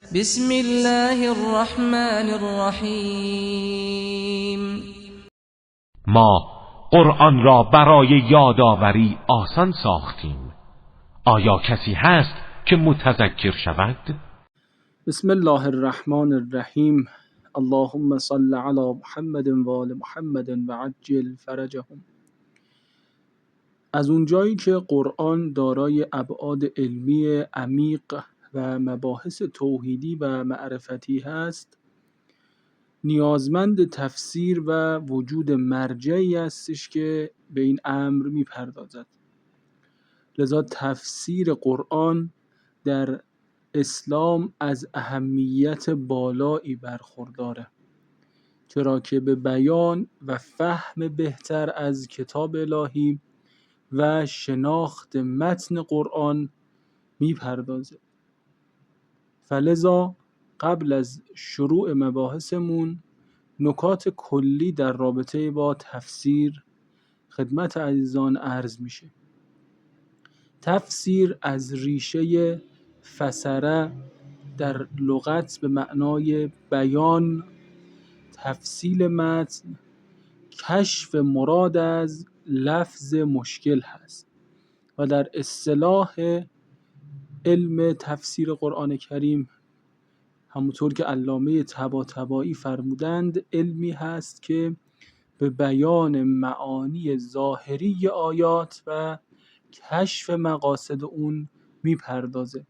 بسم الله الرحمن الرحیم. ما قرآن را برای یادآوری آسان ساختیم. آیا کسی هست که متذکر شود؟ بسم الله الرحمن الرحیم. اللهم صل علی محمد و آل محمد و عجل فرجهم. از اونجایی که قرآن دارای ابعاد علمی عمیق و مباحث توحیدی و معرفتی هست، نیازمند تفسیر و وجود مرجعی هستش که به این امر میپردازد. لذا تفسیر قرآن در اسلام از اهمیت بالایی برخورداره، چرا که به بیان و فهم بهتر از کتاب الهی و شناخت متن قرآن میپردازه. فلذا قبل از شروع مباحثمون نکات کلی در رابطه با تفسیر خدمت عزیزان عرض میشه. تفسیر از ریشه فسره در لغت به معنای بیان، تفصیل متن، کشف مراد از لفظ مشکل هست و در اصطلاح علم تفسیر قرآن کریم، همونطور که علامه طباطبایی فرمودند، علمی هست که به بیان معانی ظاهری آیات و کشف مقاصد اون میپردازه.